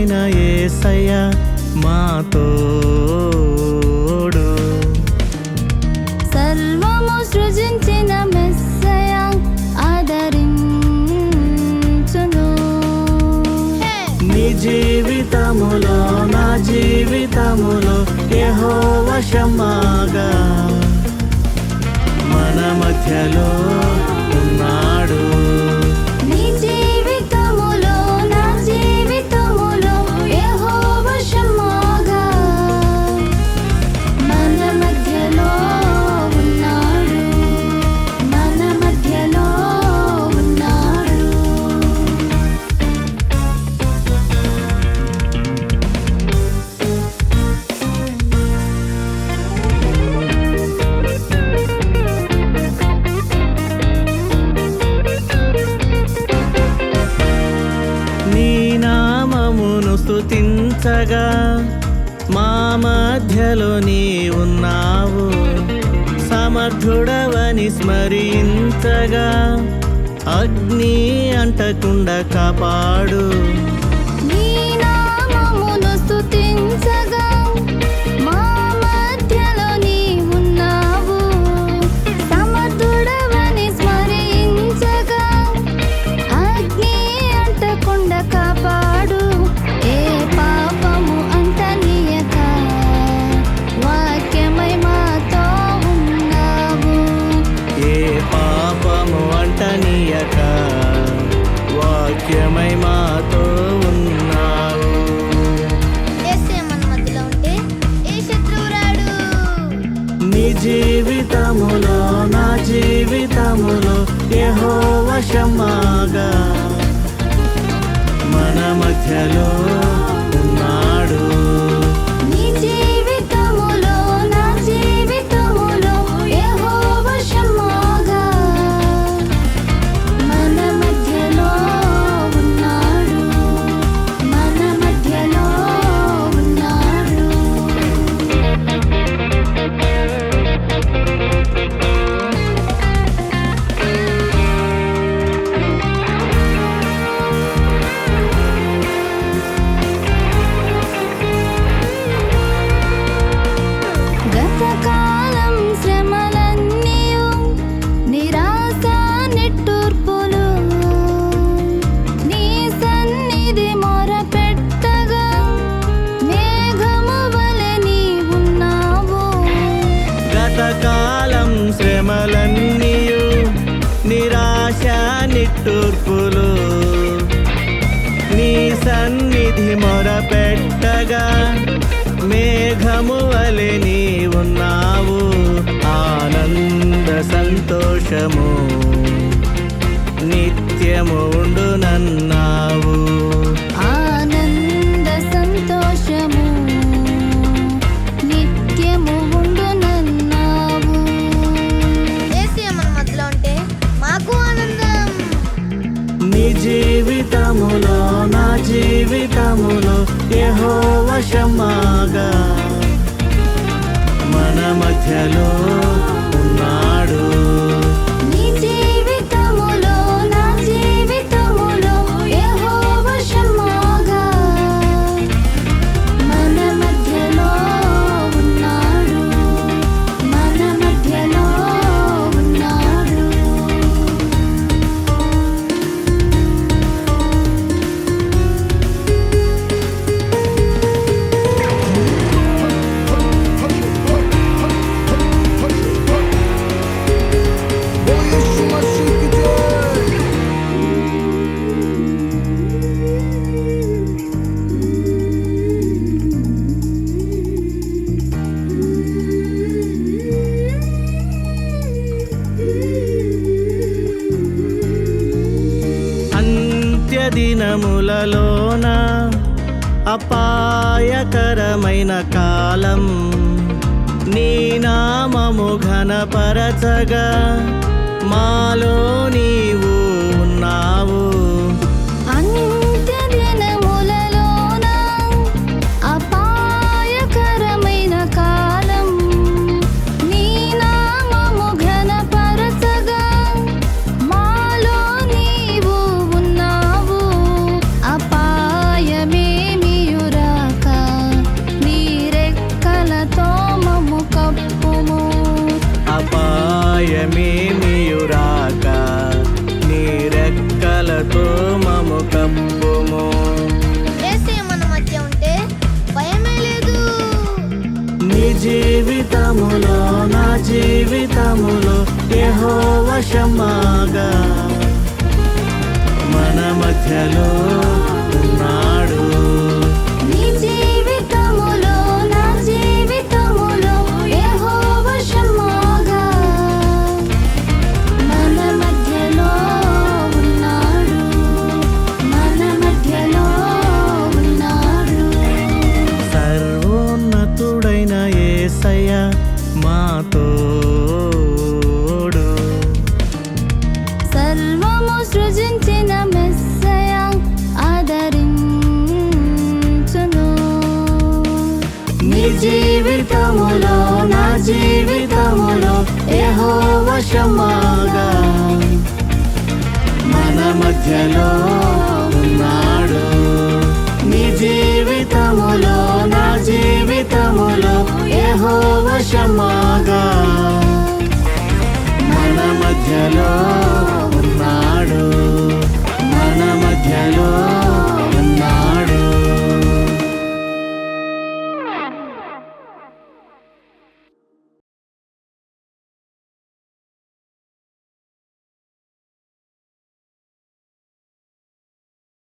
దేవుడైన యేసయ్య మా తోడు. సర్వము సృజించిన మెస్సయ ఆదరించును. నీ జీవితములో నా జీవితములో యెహోవా షమ్మాగా మన మధ్యలో ఉన్నాడు. నీ జీవితములో నా జీవితములో యెహోవా షమ్మాగా మన మధ్యలో ఉన్నాడు. మన మధ్యలో ఉన్నాడు. నీ నామమును స్తుతించగా మా మధ్యలో నీ ఉన్నావు. సమర్థుడవని స్మరించగా అగ్ని అంటకుండా కాపాడు. నీ నామమును స్తుతించగా మా మధ్యలో నీ ఉన్నావు. సమర్థుడవని స్మరించగా అగ్ని అంటకుండా కాపాడు. ఏ పాపము అంటనీయక వాక్యమై మాతో ఉన్నావు. ఏ పాపము అంటనీయక వాక్యమై మాతో ఉన్నావు. యేసయ్య మన మధ్యలో ఉంటే ఏ శత్రువు రాడు. నీ జీవితములో నా జీవితములో యెహోవా షమ్మాగా మన మధ్యలో ఉన్నాడు. నీ జీవితములో నా జీవితములో యెహోవా షమ్మాగా మన మధ్యలో ఉన్నాడు. మన మధ్యలో ఉన్నాడు. గతకాలం శ్రమలన్నీయు నిరాశ నిట్టూర్పులు నీ సన్నిధి మొరపెట్టగా మేఘము వలె నీ ఉన్నావు. గతకాలం శ్రమలన్నీయు నిరాశ నిట్టూర్పులు నీ సన్నిధి మొరపెట్టగా మేఘము వలె నీ ఉన్నావు. ఆనంద సంతోషము నిత్యము ఉండునన్నావు. ఆనంద సంతోషము నిత్యము ఉండునన్నావు. యేసయ్య మన మధ్యలో ఉంటే మాకు ఆనందం. నీ జీవితములో నా జీవితములో యెహోవా షమ్మాగా మన మధ్యలో ఉన్నాడు. నీ జీవితములో నా జీవితములో యెహోవా షమ్మాగా మన మధ్యలో ఉన్నాడు. మన మధ్యలో ఉన్నాడు. అంత్యదినములలోన అపాయకరమైన కాలం నీ నామము ఘనపరచగా మాలో నీవు ఉన్నావు. అంత్యదినములలోన అపాయకరమైన కాలం నీ నామము ఘనపరచగా మాలో నీవు ఉన్నావు. అపాయమేమీ వశమాగా మన మధ్యలో ఉన్నాడు. నీ జీవితములో నా జీవితములో యెహోవా షమ్మాగా మన మధ్యలో ఉన్నాడు, మన మధ్యలో ఉన్నాడు. సర్వోన్నతుడైన యేసయ్య మా తోడు. సర్వము సృజించిన మెస్సయ ఆదరించును. నీ జీవితములో నా జీవితములో యెహోవా షమ్మాగా మన మధ్యలో ఉన్నాడు. నీ జీవితములో నా జీవితములో యెహోవా షమ్మాగా మన మధ్యలో ఉన్నాడు, మన మధ్యలో